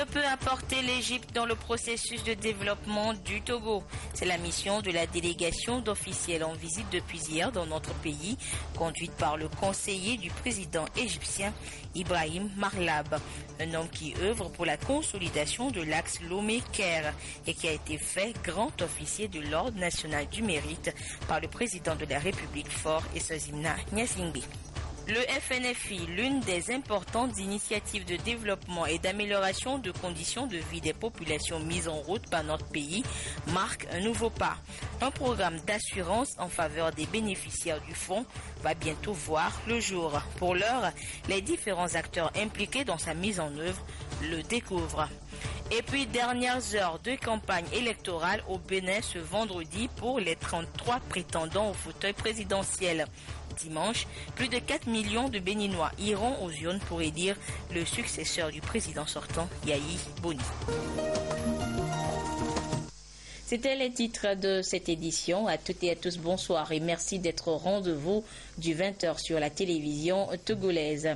Que peut apporter l'Égypte dans le processus de développement du Togo? C'est la mission de la délégation d'officiels en visite depuis hier dans notre pays, conduite par le conseiller du président égyptien Ibrahim Marlab, un homme qui œuvre pour la consolidation de l'axe Lomé-Caire et qui a été fait grand officier de l'Ordre national du mérite par le président de la République Faure Essozimna Gnassingbé. Le FNFI, l'une des importantes initiatives de développement et d'amélioration de conditions de vie des populations mises en route par notre pays, marque un nouveau pas. Un programme d'assurance en faveur des bénéficiaires du fonds va bientôt voir le jour. Pour l'heure, les différents acteurs impliqués dans sa mise en œuvre le découvrent. Et puis, dernières heures de campagne électorale au Bénin ce vendredi pour les 33 prétendants au fauteuil présidentiel. Dimanche, plus de 4 millions de Béninois iront aux urnes pour élire le successeur du président sortant, Yahi Boni. C'était les titres de cette édition. À toutes et à tous, bonsoir et merci d'être au rendez-vous du 20h sur la télévision togolaise.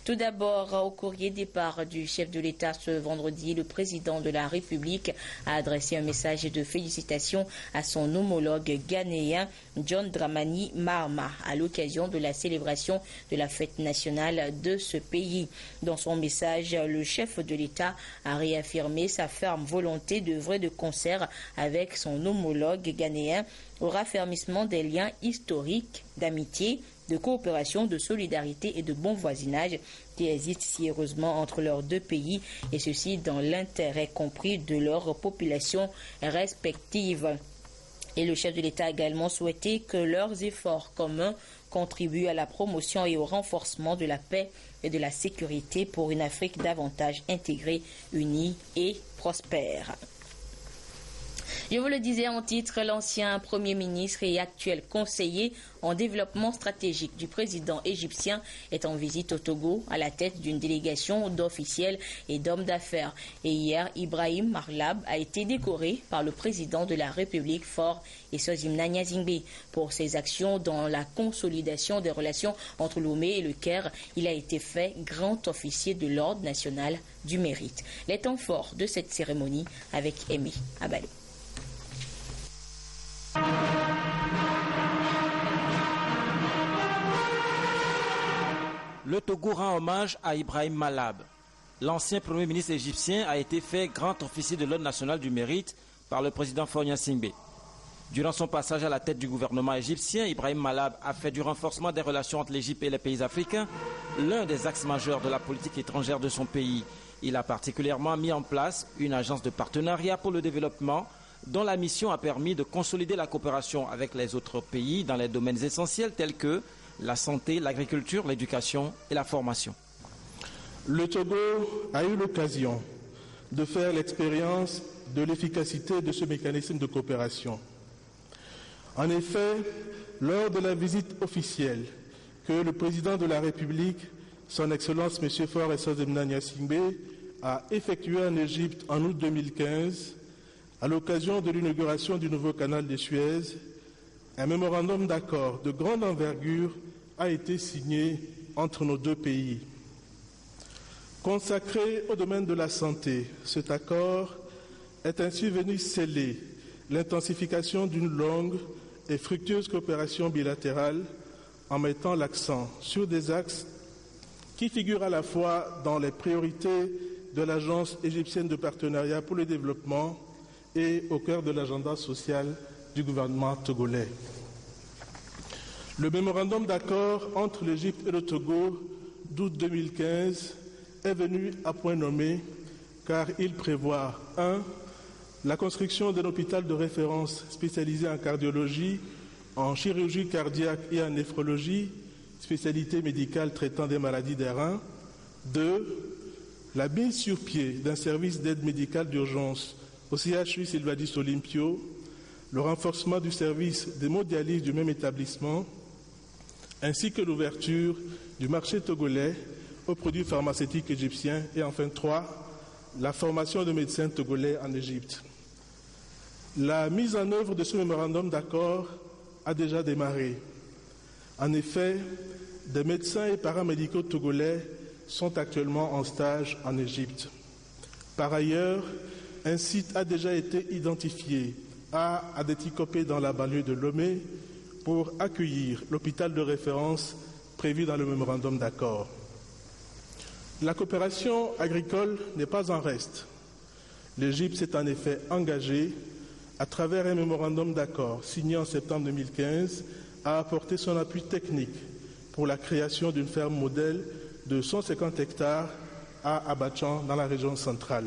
Tout d'abord, au courrier départ du chef de l'État ce vendredi, le président de la République a adressé un message de félicitations à son homologue ghanéen John Dramani Mahama à l'occasion de la célébration de la fête nationale de ce pays. Dans son message, le chef de l'État a réaffirmé sa ferme volonté d'œuvrer de concert avec son homologue ghanéen au raffermissement des liens historiques d'amitié, de coopération, de solidarité et de bon voisinage qui existent si heureusement entre leurs deux pays, et ceci dans l'intérêt compris de leurs populations respectives. Et le chef de l'État a également souhaité que leurs efforts communs contribuent à la promotion et au renforcement de la paix et de la sécurité pour une Afrique davantage intégrée, unie et prospère. Je vous le disais en titre, l'ancien Premier ministre et actuel conseiller en développement stratégique du président égyptien est en visite au Togo à la tête d'une délégation d'officiels et d'hommes d'affaires. Et hier, Ibrahim Marlab a été décoré par le président de la République Faure Essozimna Gnassingbé pour ses actions dans la consolidation des relations entre Lomé et le Caire. Il a été fait grand officier de l'Ordre national du mérite. Les temps forts de cette cérémonie avec Aimé Abalé. Le Togo rend hommage à Ibrahim Malab. L'ancien Premier ministre égyptien a été fait grand officier de l'Ordre national du mérite par le président Faure Gnassingbé. Durant son passage à la tête du gouvernement égyptien, Ibrahim Malab a fait du renforcement des relations entre l'Égypte et les pays africains l'un des axes majeurs de la politique étrangère de son pays. Il a particulièrement mis en place une agence de partenariat pour le développement dont la mission a permis de consolider la coopération avec les autres pays dans les domaines essentiels tels que la santé, l'agriculture, l'éducation et la formation. Le Togo a eu l'occasion de faire l'expérience de l'efficacité de ce mécanisme de coopération. En effet, lors de la visite officielle que le président de la République, son Excellence M. Faure Essozimna Gnassingbé, a effectuée en Égypte en août 2015, à l'occasion de l'inauguration du nouveau canal de Suez, un mémorandum d'accord de grande envergure a été signé entre nos deux pays. Consacré au domaine de la santé, cet accord est ainsi venu sceller l'intensification d'une longue et fructueuse coopération bilatérale en mettant l'accent sur des axes qui figurent à la fois dans les priorités de l'Agence égyptienne de partenariat pour le développement et au cœur de l'agenda social du gouvernement togolais. Le mémorandum d'accord entre l'Égypte et le Togo d'août 2015 est venu à point nommé car il prévoit 1. La construction d'un hôpital de référence spécialisé en cardiologie, en chirurgie cardiaque et en néphrologie, spécialité médicale traitant des maladies des reins. 2. La mise sur pied d'un service d'aide médicale d'urgence au CHU Sylvadis Olympio, le renforcement du service d'hémodialyse du même établissement, ainsi que l'ouverture du marché togolais aux produits pharmaceutiques égyptiens. Et enfin 3, la formation de médecins togolais en Égypte. La mise en œuvre de ce mémorandum d'accord a déjà démarré. En effet, des médecins et paramédicaux togolais sont actuellement en stage en Égypte. Par ailleurs, un site a déjà été identifié à Adétikopé dans la banlieue de Lomé pour accueillir l'hôpital de référence prévu dans le mémorandum d'accord. La coopération agricole n'est pas en reste. L'Égypte s'est en effet engagée, à travers un mémorandum d'accord signé en septembre 2015, à apporter son appui technique pour la création d'une ferme modèle de 150 hectares à Abadjan, dans la région centrale.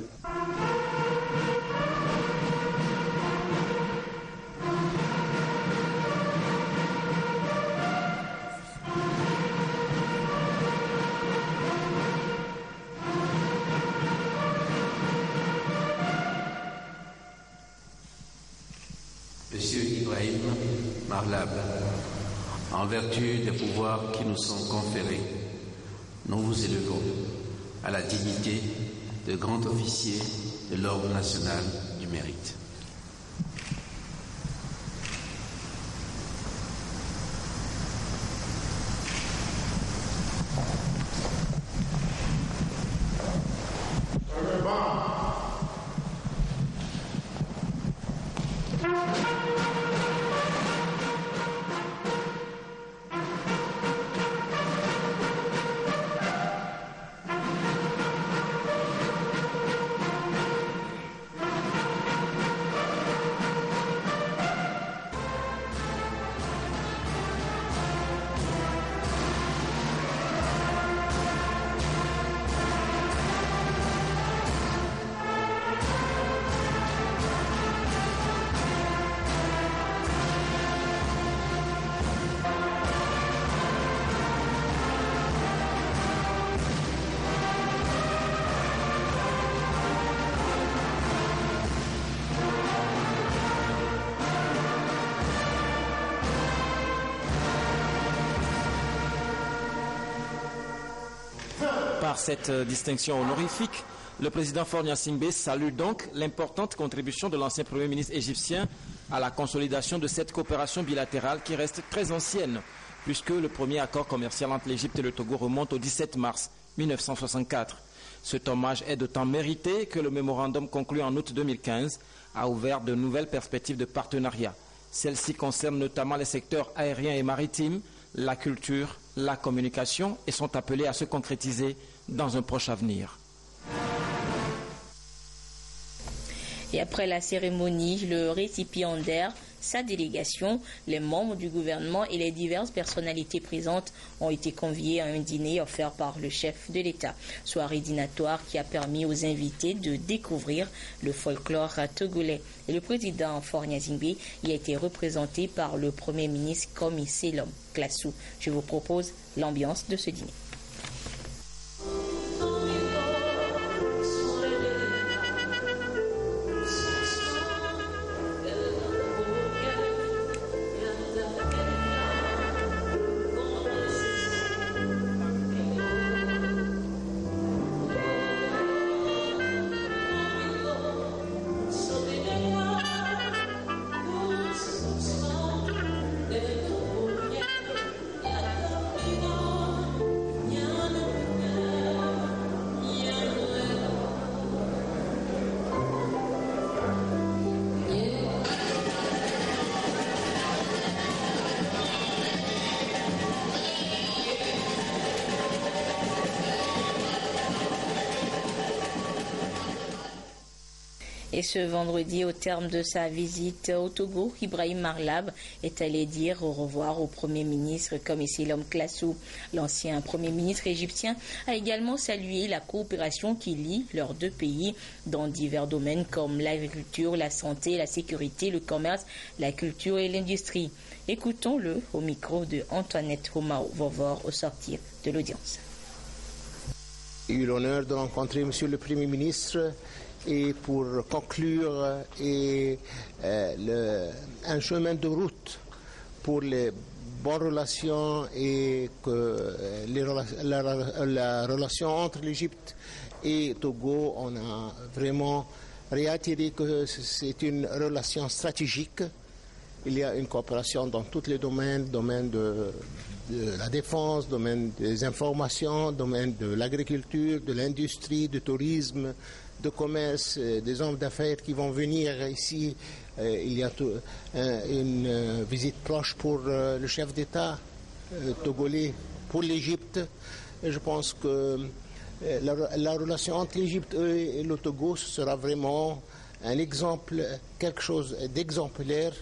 Monsieur Ibrahim Marlab, en vertu des pouvoirs qui nous sont conférés, nous vous élevons à la dignité de grand officier de l'Ordre national du mérite. Par cette distinction honorifique, le président Faure Gnassingbé salue donc l'importante contribution de l'ancien Premier ministre égyptien à la consolidation de cette coopération bilatérale qui reste très ancienne, puisque le premier accord commercial entre l'Égypte et le Togo remonte au 17 mars 1964. Cet hommage est d'autant mérité que le mémorandum conclu en août 2015 a ouvert de nouvelles perspectives de partenariat. Celles-ci concernent notamment les secteurs aériens et maritimes, la culture, la communication et sont appelées à se concrétiser dans un proche avenir. Et après la cérémonie, le récipiendaire, sa délégation, les membres du gouvernement et les diverses personnalités présentes ont été conviés à un dîner offert par le chef de l'État. Soirée dînatoire qui a permis aux invités de découvrir le folklore togolais. Et le président Faure Gnassingbé y a été représenté par le Premier ministre Komi Selom Klassou. Je vous propose l'ambiance de ce dîner. Et ce vendredi, au terme de sa visite au Togo, Ibrahim Marlab est allé dire au revoir au Premier ministre Komi Selom Klassou. L'ancien Premier ministre égyptien a également salué la coopération qui lie leurs deux pays dans divers domaines comme l'agriculture, la santé, la sécurité, le commerce, la culture et l'industrie. Écoutons-le au micro de Antoinette Homao-Vovor au sortir de l'audience. J'ai eu l'honneur de rencontrer Monsieur le Premier ministre et pour conclure un chemin de route pour les bonnes relations et que la relation entre l'Égypte et Togo, on a vraiment réitéré que c'est une relation stratégique il y a une coopération dans tous les domaines, domaine de la défense, domaine des informations, domaine de l'agriculture, de l'industrie, du tourisme, de commerce, des hommes d'affaires qui vont venir ici. Il y a une visite proche pour le chef d'État togolais pour l'Égypte. Et je pense que la relation entre l'Égypte et le Togo sera vraiment un exemple, quelque chose d'exemplaire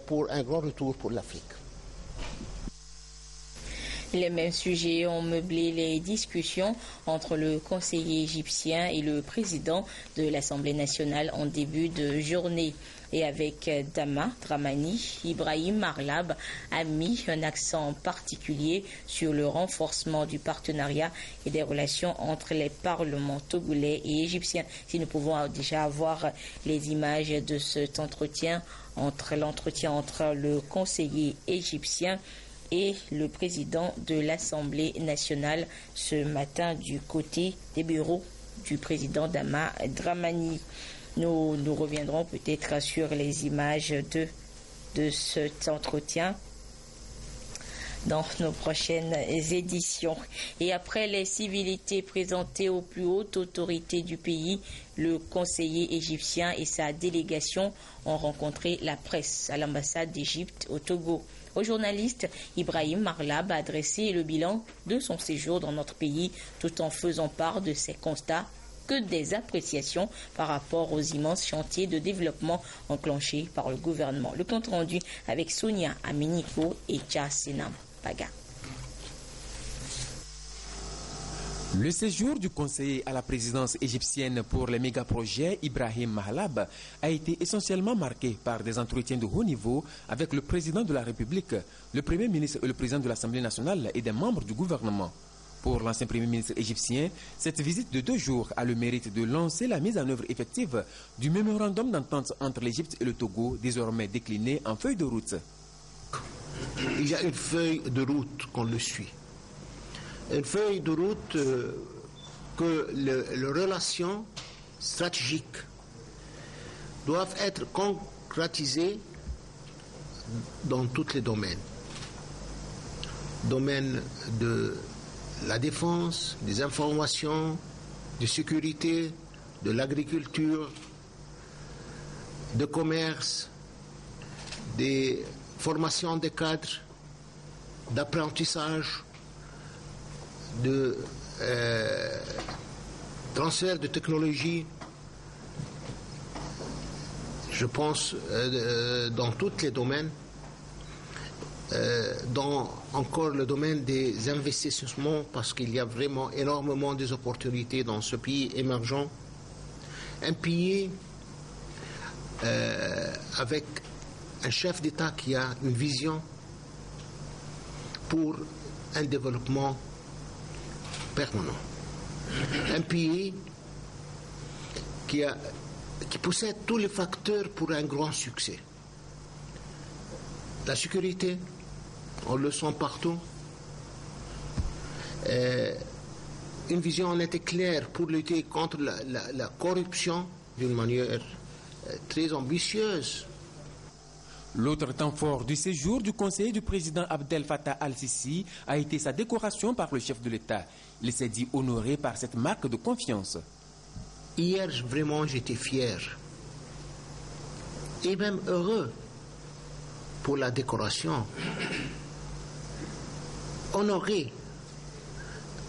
pour un grand retour pour l'Afrique. Les mêmes sujets ont meublé les discussions entre le conseiller égyptien et le président de l'Assemblée nationale en début de journée. Et avec Dama Dramani, Ibrahim Marlab a mis un accent particulier sur le renforcement du partenariat et des relations entre les parlements togolais et égyptiens. Si nous pouvons déjà avoir les images de cet entretien entre le conseiller égyptien et le président de l'Assemblée nationale ce matin du côté des bureaux du président Dama Dramani. Nous reviendrons peut-être sur les images de cet entretien dans nos prochaines éditions. Et après les civilités présentées aux plus hautes autorités du pays, le conseiller égyptien et sa délégation ont rencontré la presse à l'ambassade d'Égypte au Togo. Au journaliste, Ibrahim Marlab a adressé le bilan de son séjour dans notre pays tout en faisant part de ses constats que des appréciations par rapport aux immenses chantiers de développement enclenchés par le gouvernement. Le compte rendu avec Sonia Aminiko et Tchassinam Paga. Le séjour du conseiller à la présidence égyptienne pour les mégaprojets Ibrahim Marlab a été essentiellement marqué par des entretiens de haut niveau avec le président de la République, le premier ministre et le président de l'Assemblée nationale et des membres du gouvernement. Pour l'ancien premier ministre égyptien, cette visite de 2 jours a le mérite de lancer la mise en œuvre effective du mémorandum d'entente entre l'Égypte et le Togo, désormais décliné en feuille de route. Il y a une feuille de route qu'on le suit. Une feuille de route que les relations stratégiques doivent être concrétisées dans tous les domaines. Domaine de la défense, des informations, de sécurité, de l'agriculture, de commerce, des formations des cadres, d'apprentissage, de transfert de technologie. Je pense dans tous les domaines, dans encore le domaine des investissements, parce qu'il y a vraiment énormément des opportunités dans ce pays émergent. Un pays avec un chef d'État qui a une vision pour un développement permanent. Un pays qui possède tous les facteurs pour un grand succès. La sécurité, on le sent partout. Une vision nette et claire pour lutter contre la corruption d'une manière très ambitieuse. L'autre temps fort du séjour du conseiller du président Abdel Fattah al-Sisi a été sa décoration par le chef de l'État. Il s'est dit honoré par cette marque de confiance. Hier, vraiment, j'étais fier et même heureux pour la décoration. Honoré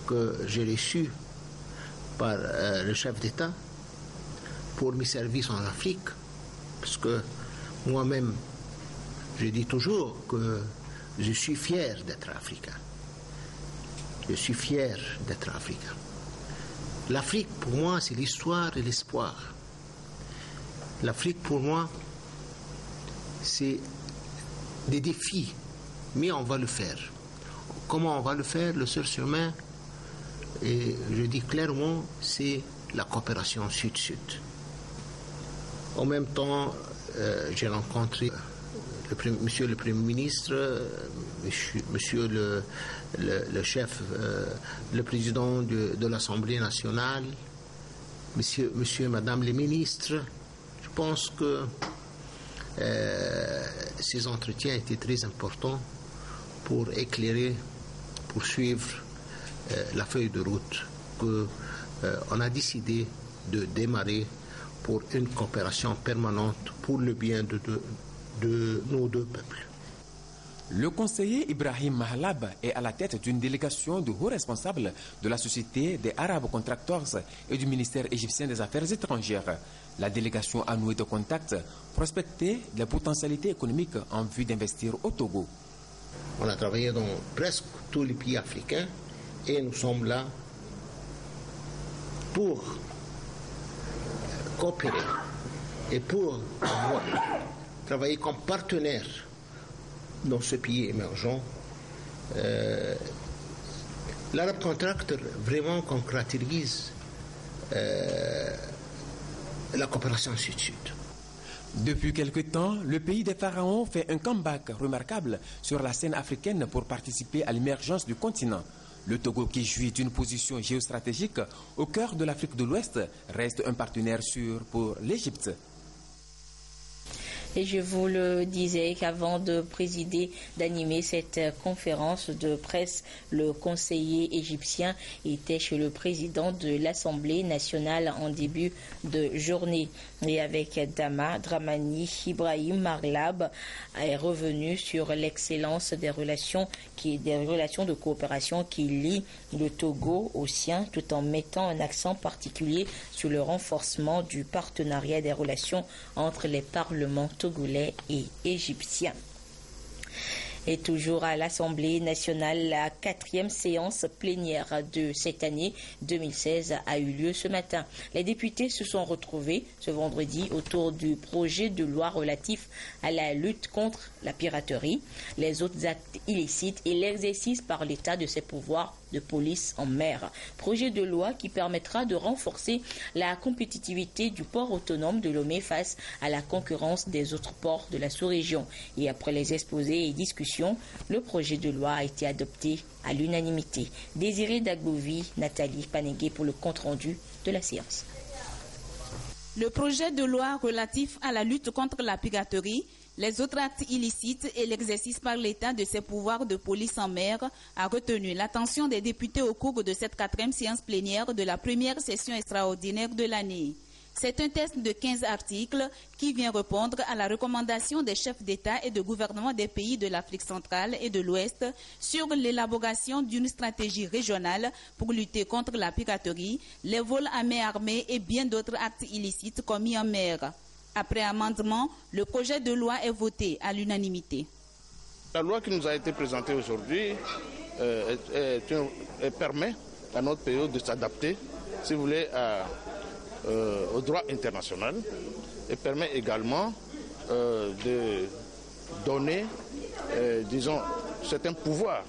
que j'ai reçu par le chef d'État pour mes services en Afrique, parce que moi-même, je dis toujours que je suis fier d'être africain. Je suis fier d'être africain. L'Afrique, pour moi, c'est l'histoire et l'espoir. L'Afrique, pour moi, c'est des défis, mais on va le faire. Comment on va le faire? Le seul chemin, et je dis clairement, c'est la coopération sud-sud. En même temps, j'ai rencontré monsieur le Premier ministre, monsieur le chef, le président de l'Assemblée nationale, monsieur et madame les ministres. Je pense que Ces entretiens étaient très importants pour éclairer, pour suivre la feuille de route qu'on a décidé de démarrer pour une coopération permanente pour le bien de nos deux peuples. Le conseiller Ibrahim Mahlab est à la tête d'une délégation de hauts responsables de la Société des Arabes Contractors et du ministère égyptien des Affaires étrangères. La délégation a noué de contacts, prospecté les potentialités économiques en vue d'investir au Togo. On a travaillé dans presque tous les pays africains et nous sommes là pour coopérer et pour travailler comme partenaire dans ce pays émergent. L'Arab Contractor vraiment concrétise la coopération sud-sud. Depuis quelque temps, le pays des pharaons fait un comeback remarquable sur la scène africaine pour participer à l'émergence du continent. Le Togo, qui jouit d'une position géostratégique au cœur de l'Afrique de l'Ouest, reste un partenaire sûr pour l'Égypte. Et je vous le disais qu'avant de présider, d'animer cette conférence de presse, le conseiller égyptien était chez le président de l'Assemblée nationale en début de journée. Et avec Dramani, Ibrahim Mahlab est revenu sur l'excellence des relations de coopération qui lient le Togo au sien, tout en mettant un accent particulier sur le renforcement du partenariat des relations entre les parlements togolais et égyptiens. Et toujours à l'Assemblée nationale, la 4e séance plénière de cette année 2016 a eu lieu ce matin. Les députés se sont retrouvés ce vendredi autour du projet de loi relatif à la lutte contre la piraterie, les autres actes illicites et l'exercice par l'État de ses pouvoirs de police en mer. Projet de loi qui permettra de renforcer la compétitivité du port autonome de Lomé face à la concurrence des autres ports de la sous-région. Et après les exposés et discussions, le projet de loi a été adopté à l'unanimité. Désiré Dagbovi, Nathalie Panégué pour le compte-rendu de la séance. Le projet de loi relatif à la lutte contre la piraterie, les autres actes illicites et l'exercice par l'État de ses pouvoirs de police en mer a retenu l'attention des députés au cours de cette 4e séance plénière de la première session extraordinaire de l'année. C'est un texte de 15 articles qui vient répondre à la recommandation des chefs d'État et de gouvernement des pays de l'Afrique centrale et de l'Ouest sur l'élaboration d'une stratégie régionale pour lutter contre la piraterie, les vols à main armée et bien d'autres actes illicites commis en mer. Après amendement, le projet de loi est voté à l'unanimité. La loi qui nous a été présentée aujourd'hui permet à notre pays de s'adapter, si vous voulez, au droit international et permet également de donner, disons, certains pouvoirs,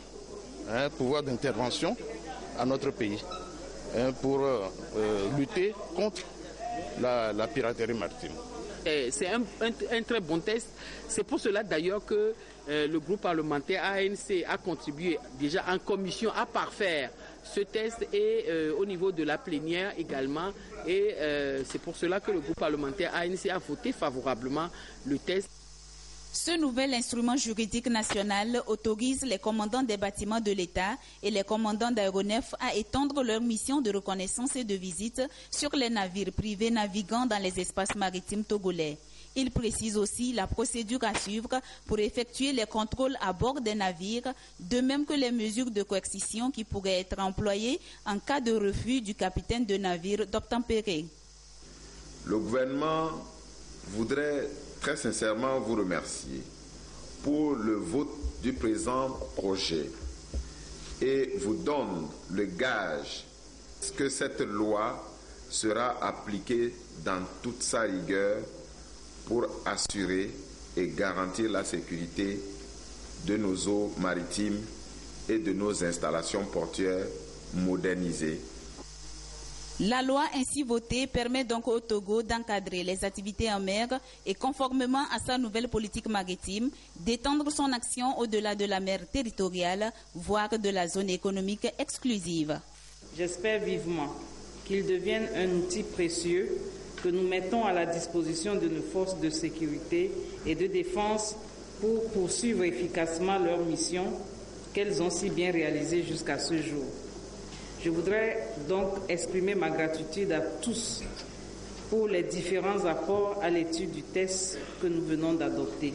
pouvoirs d'intervention à notre pays pour lutter contre la piraterie maritime. C'est un très bon test. C'est pour cela d'ailleurs que le groupe parlementaire ANC a contribué déjà en commission à parfaire ce test et au niveau de la plénière également. Et c'est pour cela que le groupe parlementaire ANC a voté favorablement le test. Ce nouvel instrument juridique national autorise les commandants des bâtiments de l'État et les commandants d'aéronefs à étendre leur mission de reconnaissance et de visite sur les navires privés naviguant dans les espaces maritimes togolais. Il précise aussi la procédure à suivre pour effectuer les contrôles à bord des navires, de même que les mesures de coercition qui pourraient être employées en cas de refus du capitaine de navire d'obtempérer. Le gouvernement voudrait très sincèrement vous remercier pour le vote du présent projet et vous donne le gage que cette loi sera appliquée dans toute sa rigueur pour assurer et garantir la sécurité de nos eaux maritimes et de nos installations portuaires modernisées. La loi ainsi votée permet donc au Togo d'encadrer les activités en mer et, conformément à sa nouvelle politique maritime, d'étendre son action au-delà de la mer territoriale, voire de la zone économique exclusive. J'espère vivement qu'il devienne un outil précieux que nous mettons à la disposition de nos forces de sécurité et de défense pour poursuivre efficacement leur mission qu'elles ont si bien réalisée jusqu'à ce jour. Je voudrais donc exprimer ma gratitude à tous pour les différents apports à l'étude du texte que nous venons d'adopter.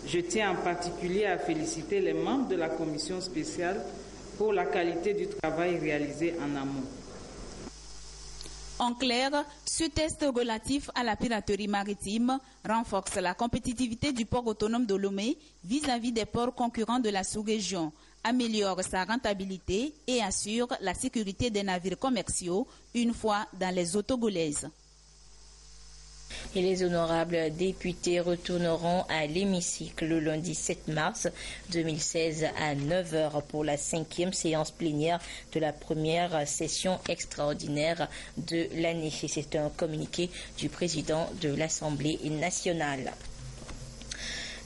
Je tiens en particulier à féliciter les membres de la commission spéciale pour la qualité du travail réalisé en amont. En clair, ce test relatif à la piraterie maritime renforce la compétitivité du port autonome de Lomé vis-à-vis des ports concurrents de la sous-région, améliore sa rentabilité et assure la sécurité des navires commerciaux une fois dans les eaux togolaises. Et les honorables députés retourneront à l'hémicycle le lundi 7 mars 2016 à 9h pour la 5e séance plénière de la première session extraordinaire de l'année. C'est un communiqué du président de l'Assemblée nationale.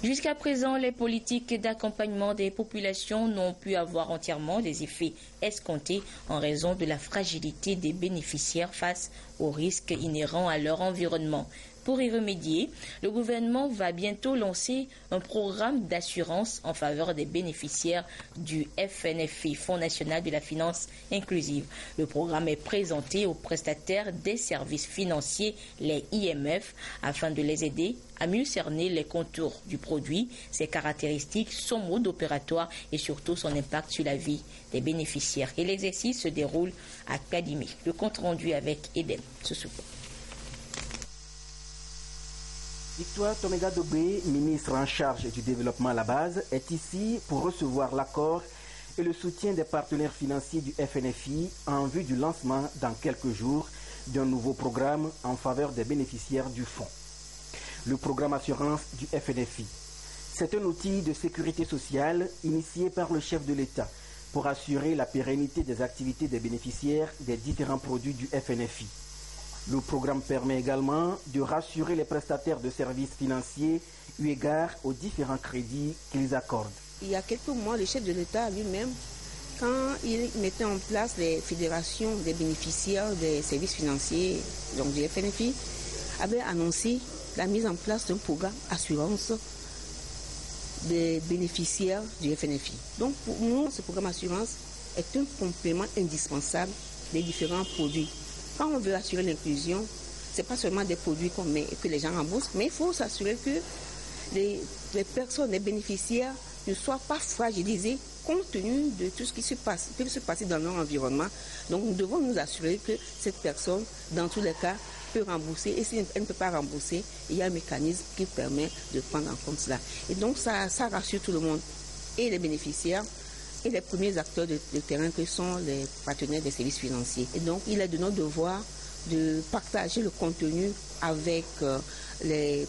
Jusqu'à présent, les politiques d'accompagnement des populations n'ont pu avoir entièrement les effets escomptés en raison de la fragilité des bénéficiaires face aux risques inhérents à leur environnement. Pour y remédier, le gouvernement va bientôt lancer un programme d'assurance en faveur des bénéficiaires du FNFI, Fonds national de la finance inclusive. Le programme est présenté aux prestataires des services financiers, les IMF, afin de les aider à mieux cerner les contours du produit, ses caractéristiques, son mode opératoire et surtout son impact sur la vie des bénéficiaires. Et l'exercice se déroule à Kadimé. Le compte rendu avec Eden Soussoukou. Victoire Tomega Dobé, ministre en charge du développement à la base, est ici pour recevoir l'accord et le soutien des partenaires financiers du FNFI en vue du lancement dans quelques jours d'un nouveau programme en faveur des bénéficiaires du fonds. Le programme assurance du FNFI. C'est un outil de sécurité sociale initié par le chef de l'État pour assurer la pérennité des activités des bénéficiaires des différents produits du FNFI. Le programme permet également de rassurer les prestataires de services financiers eu égard aux différents crédits qu'ils accordent. Il y a quelques mois, le chef de l'État lui-même, quand il mettait en place les fédérations des bénéficiaires des services financiers, donc du FNFI, avait annoncé la mise en place d'un programme assurance des bénéficiaires du FNFI. Donc pour nous, ce programme assurance est un complément indispensable des différents produits. Quand on veut assurer l'inclusion, ce n'est pas seulement des produits qu'on met et que les gens remboursent, mais il faut s'assurer que les personnes, les bénéficiaires ne soient pas fragilisés compte tenu de tout ce qui peut se passer dans leur environnement. Donc nous devons nous assurer que cette personne, dans tous les cas, peut rembourser. Et si elle ne peut pas rembourser, il y a un mécanisme qui permet de prendre en compte cela. Et donc ça rassure tout le monde, et les bénéficiaires, et les premiers acteurs de terrain que sont les partenaires des services financiers. Et donc, il est de notre devoir de partager le contenu avec les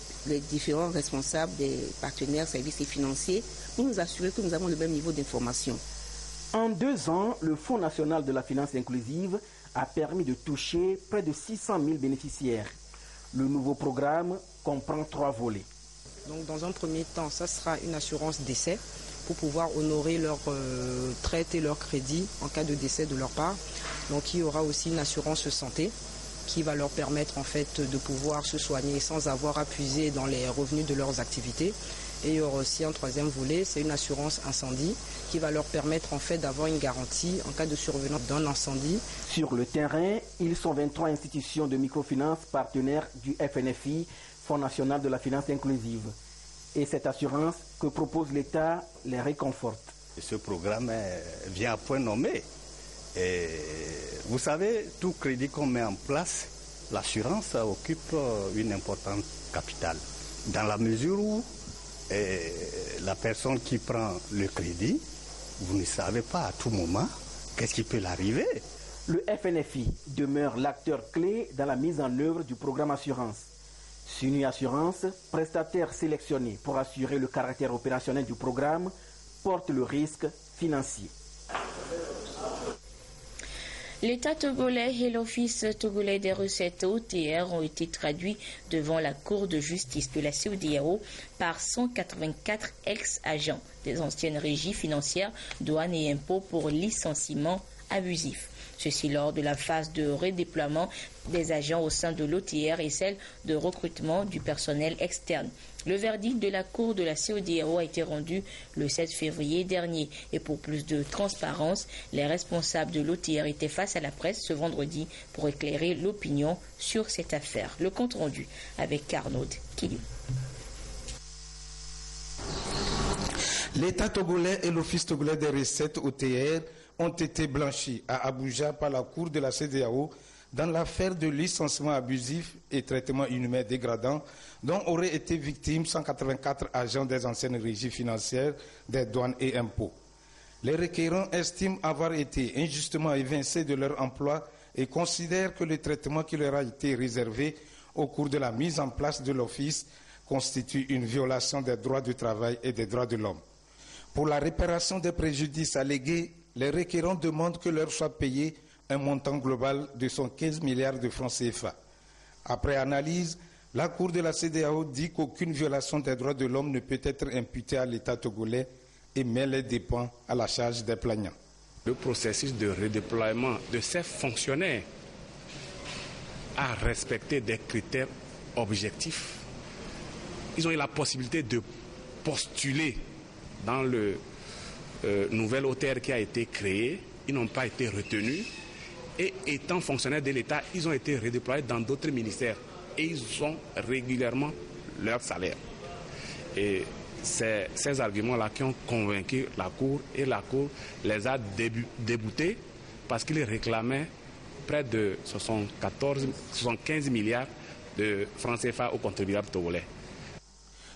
différents responsables des partenaires services financiers pour nous assurer que nous avons le même niveau d'information. En 2 ans, le Fonds national de la finance inclusive a permis de toucher près de 600 000 bénéficiaires. Le nouveau programme comprend 3 volets. Donc, dans un premier temps, ça sera une assurance décès pour pouvoir honorer leur traite et leur crédit en cas de décès de leur part. Donc il y aura aussi une assurance santé qui va leur permettre en fait de pouvoir se soigner sans avoir à puiser dans les revenus de leurs activités. Et il y aura aussi un 3e volet, c'est une assurance incendie qui va leur permettre en fait d'avoir une garantie en cas de survenance d'un incendie. Sur le terrain, ils sont 23 institutions de microfinance partenaires du FNFI, Fonds national de la finance inclusive. Et cette assurance que propose l'État les réconforte. Ce programme vient à point nommé. Et vous savez, tout crédit qu'on met en place, l'assurance occupe une importante capitale. Dans la mesure où la personne qui prend le crédit, vous ne savez pas à tout moment qu'est-ce qui peut l'arriver. Le FNFI demeure l'acteur clé dans la mise en œuvre du programme assurance. Sunu Assurance, prestataire sélectionné pour assurer le caractère opérationnel du programme, porte le risque financier. L'État togolais et l'Office togolais des recettes OTR ont été traduits devant la Cour de justice de la CEDEAO par 184 ex-agents des anciennes régies financières, douanes et impôts pour licenciement abusif. Ceci lors de la phase de redéploiement des agents au sein de l'OTR et celle de recrutement du personnel externe. Le verdict de la Cour de la CEDEAO a été rendu le 7 février dernier et pour plus de transparence, les responsables de l'OTR étaient face à la presse ce vendredi pour éclairer l'opinion sur cette affaire. Le compte rendu avec Arnaud Kili. L'État togolais et l'Office togolais des recettes OTR ont été blanchis à Abuja par la Cour de la CEDEAO dans l'affaire de licenciement abusif et traitement inhumain dégradant dont auraient été victimes 184 agents des anciennes régies financières des douanes et impôts. Les requérants estiment avoir été injustement évincés de leur emploi et considèrent que le traitement qui leur a été réservé au cours de la mise en place de l'Office constitue une violation des droits du travail et des droits de l'homme. Pour la réparation des préjudices allégués, les requérants demandent que leur soit payé un montant global de 115 milliards de francs CFA. Après analyse, la Cour de la CEDEAO dit qu'aucune violation des droits de l'homme ne peut être imputée à l'État togolais et met les dépens à la charge des plaignants. Le processus de redéploiement de ces fonctionnaires a respecté des critères objectifs. Ils ont eu la possibilité de postuler dans le nouvel OTR qui a été créé. Ils n'ont pas été retenus. Et étant fonctionnaires de l'État, ils ont été redéployés dans d'autres ministères. Et ils ont régulièrement leur salaire. Et c'est ces arguments-là qui ont convaincu la Cour. Et la Cour les a déboutés parce qu'ils réclamaient près de 75 milliards de francs CFA aux contribuables togolais.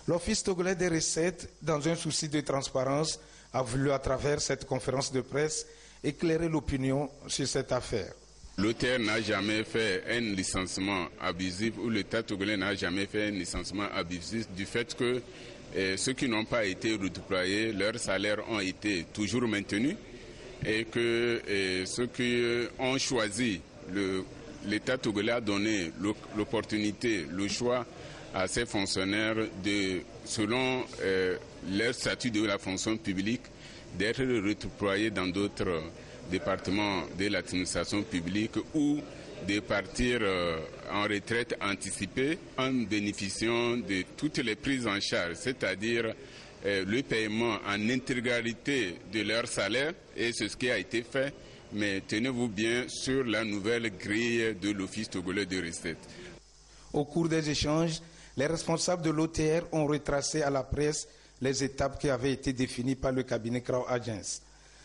L'Office togolais des recettes, dans un souci de transparence, a voulu à travers cette conférence de presse éclairer l'opinion sur cette affaire. L'OTR n'a jamais fait un licenciement abusif ou l'État togolais n'a jamais fait un licenciement abusif du fait que ceux qui n'ont pas été redéployés, leurs salaires ont été toujours maintenus et que ceux qui ont choisi, l'État togolais a donné l'opportunité, le choix à ces fonctionnaires selon leur statut de la fonction publique, d'être redéployés dans d'autres départements de l'administration publique ou de partir en retraite anticipée en bénéficiant de toutes les prises en charge, c'est-à-dire le paiement en intégralité de leur salaire, et c'est ce qui a été fait, mais tenez-vous bien sur la nouvelle grille de l'Office togolais de recettes. Au cours des échanges, les responsables de l'OTR ont retracé à la presse les étapes qui avaient été définies par le cabinet Crow Agence,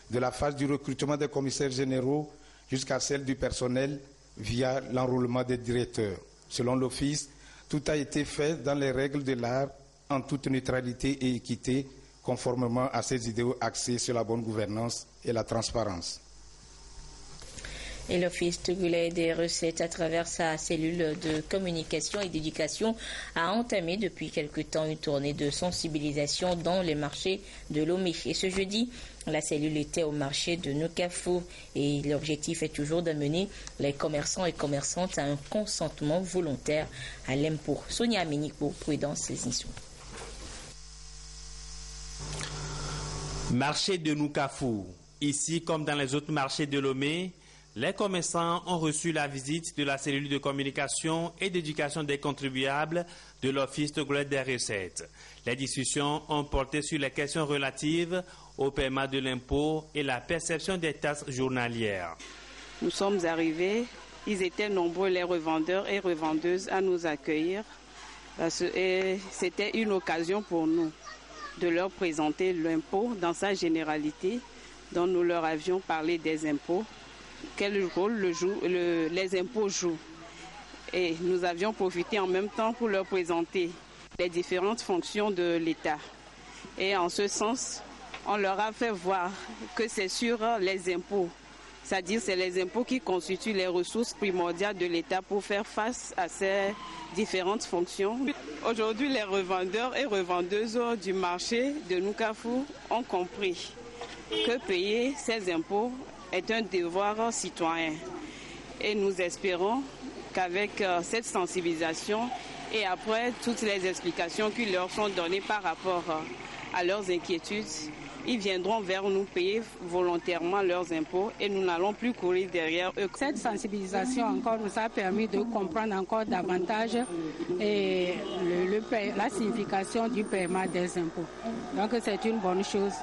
de la phase du recrutement des commissaires généraux jusqu'à celle du personnel via l'enrôlement des directeurs. Selon l'Office, tout a été fait dans les règles de l'art, en toute neutralité et équité, conformément à ces idéaux axés sur la bonne gouvernance et la transparence. Et l'Office togolais des recettes, à travers sa cellule de communication et d'éducation, a entamé depuis quelque temps une tournée de sensibilisation dans les marchés de Lomé. Et ce jeudi, la cellule était au marché de Nokafou et l'objectif est toujours d'amener les commerçants et commerçantes à un consentement volontaire à l'impôt. Sonia Ménic pour Prudence Saisissou. Marché de Nokafou. Ici, comme dans les autres marchés de Lomé, les commerçants ont reçu la visite de la cellule de communication et d'éducation des contribuables de l'Office togolais des recettes. Les discussions ont porté sur les questions relatives au paiement de l'impôt et la perception des taxes journalières. Nous sommes arrivés, ils étaient nombreux les revendeurs et revendeuses à nous accueillir. Et c'était une occasion pour nous de leur présenter l'impôt dans sa généralité, dont nous leur avions parlé des impôts. Quel rôle les impôts jouent. Et nous avions profité en même temps pour leur présenter les différentes fonctions de l'État. Et en ce sens, on leur a fait voir que c'est sur les impôts, c'est-à-dire c'est les impôts qui constituent les ressources primordiales de l'État pour faire face à ces différentes fonctions. Aujourd'hui, les revendeurs et revendeuses du marché de Nokafou ont compris que payer ces impôts est un devoir citoyen. Et nous espérons qu'avec cette sensibilisation et après toutes les explications qui leur sont données par rapport à leurs inquiétudes, ils viendront vers nous payer volontairement leurs impôts et nous n'allons plus courir derrière eux. Cette sensibilisation encore nous a permis de comprendre encore davantage la signification du paiement des impôts. Donc c'est une bonne chose.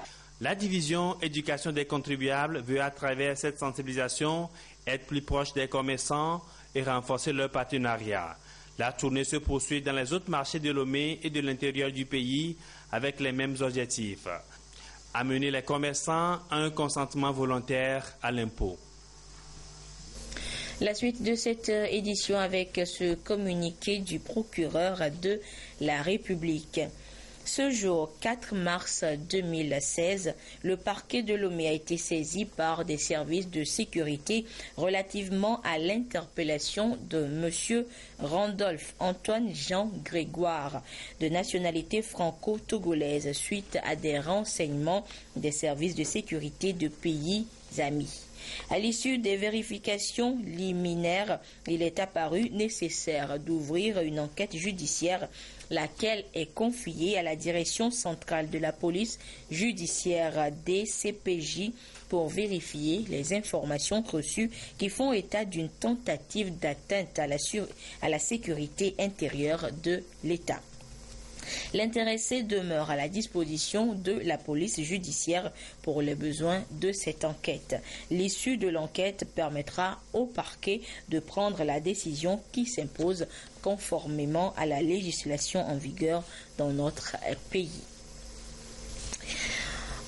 La division éducation des contribuables veut à travers cette sensibilisation être plus proche des commerçants et renforcer leur partenariat. La tournée se poursuit dans les autres marchés de Lomé et de l'intérieur du pays avec les mêmes objectifs. Amener les commerçants à un consentement volontaire à l'impôt. La suite de cette édition avec ce communiqué du procureur de la République. Ce jour, 4 mars 2016, le parquet de Lomé a été saisi par des services de sécurité relativement à l'interpellation de M. Randolph Antoine Jean Grégoire, de nationalité franco-togolaise, suite à des renseignements des services de sécurité de pays amis. À l'issue des vérifications liminaires, il est apparu nécessaire d'ouvrir une enquête judiciaire, laquelle est confiée à la direction centrale de la police judiciaire DCPJ pour vérifier les informations reçues qui font état d'une tentative d'atteinte à la sécurité intérieure de l'État. L'intéressé demeure à la disposition de la police judiciaire pour les besoins de cette enquête. L'issue de l'enquête permettra au parquet de prendre la décision qui s'impose conformément à la législation en vigueur dans notre pays.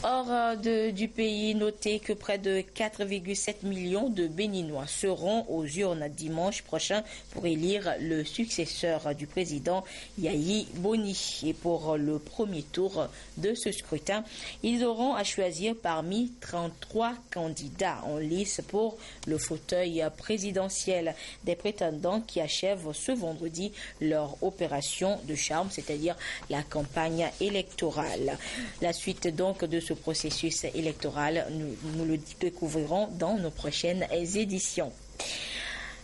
Hors du pays, notez que près de 4,7 millions de Béninois seront aux urnes dimanche prochain pour élire le successeur du président Yayi Boni. Et pour le premier tour de ce scrutin, ils auront à choisir parmi 33 candidats en lice pour le fauteuil présidentiel. Des prétendants qui achèvent ce vendredi leur opération de charme, c'est-à-dire la campagne électorale. La suite donc de ce processus électoral, nous le découvrirons dans nos prochaines éditions.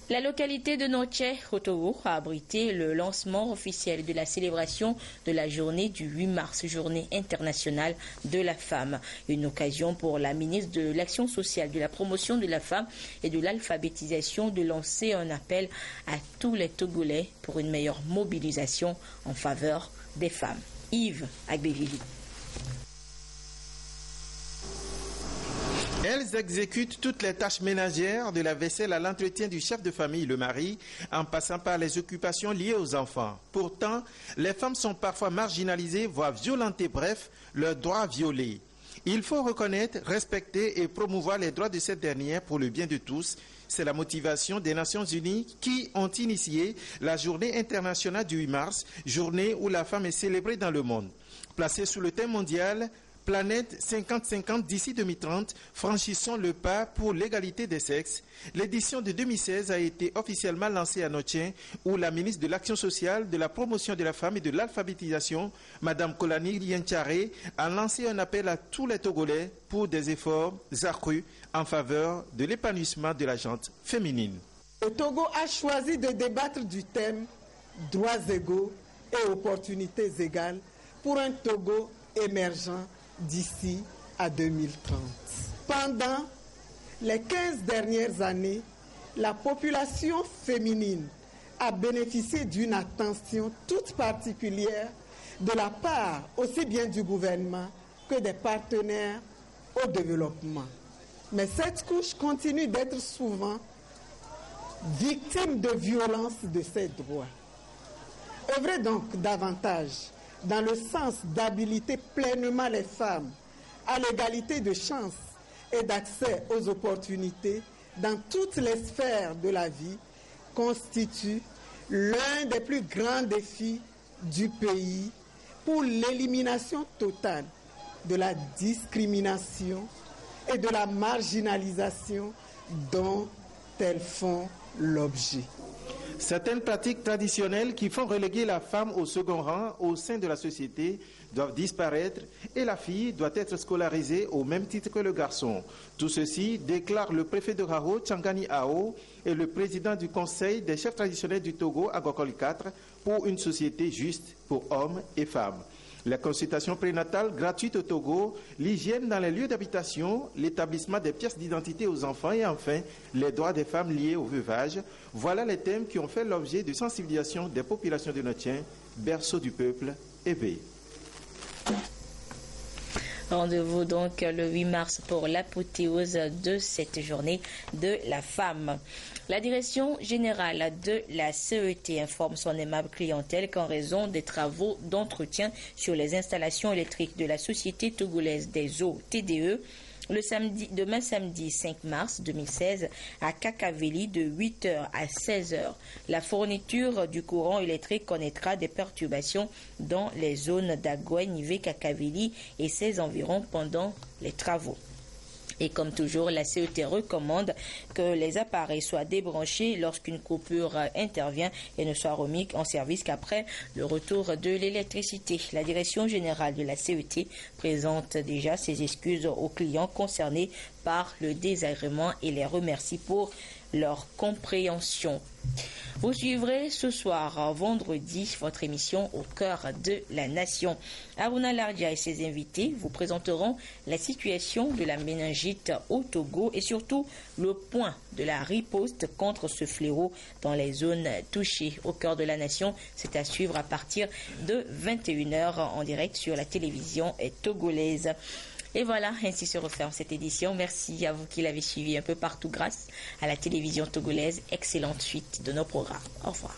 La localité de Noche, au Togo, a abrité le lancement officiel de la célébration de la journée du 8 mars, journée internationale de la femme. Une occasion pour la ministre de l'Action sociale, de la promotion de la femme et de l'alphabétisation de lancer un appel à tous les Togolais pour une meilleure mobilisation en faveur des femmes. Yves Agbevili. Elles exécutent toutes les tâches ménagères, de la vaisselle à l'entretien du chef de famille, le mari, en passant par les occupations liées aux enfants. Pourtant, les femmes sont parfois marginalisées, voire violentées, bref, leurs droits violés. Il faut reconnaître, respecter et promouvoir les droits de cette dernière pour le bien de tous. C'est la motivation des Nations Unies qui ont initié la journée internationale du 8 mars, journée où la femme est célébrée dans le monde. Placée sous le thème mondial Planète 50-50 d'ici 2030, franchissons le pas pour l'égalité des sexes. L'édition de 2016 a été officiellement lancée à Noche, où la ministre de l'Action sociale, de la promotion de la femme et de l'alphabétisation, Mme Kolani Lienchare, a lancé un appel à tous les Togolais pour des efforts accrus en faveur de l'épanouissement de la gente féminine. Le Togo a choisi de débattre du thème « Droits égaux et opportunités égales pour un Togo émergent d'ici à 2030. » Pendant les 15 dernières années, la population féminine a bénéficié d'une attention toute particulière de la part aussi bien du gouvernement que des partenaires au développement. Mais cette couche continue d'être souvent victime de violences de ses droits. Œuvrez donc davantage dans le sens d'habiliter pleinement les femmes à l'égalité de chances et d'accès aux opportunités dans toutes les sphères de la vie constitue l'un des plus grands défis du pays pour l'élimination totale de la discrimination et de la marginalisation dont elles font l'objet. Certaines pratiques traditionnelles qui font reléguer la femme au second rang au sein de la société doivent disparaître et la fille doit être scolarisée au même titre que le garçon. Tout ceci déclare le préfet de Rao, Tchangani Ao, et le président du conseil des chefs traditionnels du Togo, Agokoli 4, pour une société juste pour hommes et femmes. La consultation prénatale gratuite au Togo, l'hygiène dans les lieux d'habitation, l'établissement des pièces d'identité aux enfants et enfin les droits des femmes liés au veuvage. Voilà les thèmes qui ont fait l'objet de sensibilisation des populations de Notiens, berceau du peuple éveillé. Rendez-vous donc le 8 mars pour l'apothéose de cette journée de la femme. La direction générale de la CET informe son aimable clientèle qu'en raison des travaux d'entretien sur les installations électriques de la Société togolaise des eaux TDE, demain samedi 5 mars 2016 à Kakaveli de 8h à 16h, la fourniture du courant électrique connaîtra des perturbations dans les zones d'Agoué, Nivé, Kakaveli et ses environs pendant les travaux. Et comme toujours, la CET recommande que les appareils soient débranchés lorsqu'une coupure intervient et ne soient remis en service qu'après le retour de l'électricité. La direction générale de la CET présente déjà ses excuses aux clients concernés par le désagrément et les remercie pour leur compréhension. Vous suivrez ce soir, vendredi, votre émission Au cœur de la nation. Aruna Lardia et ses invités vous présenteront la situation de la méningite au Togo et surtout le point de la riposte contre ce fléau dans les zones touchées. Au cœur de la nation, c'est à suivre à partir de 21h en direct sur la télévision togolaise. Et voilà, ainsi se referme cette édition. Merci à vous qui l'avez suivi un peu partout grâce à la télévision togolaise. Excellente suite de nos programmes. Au revoir.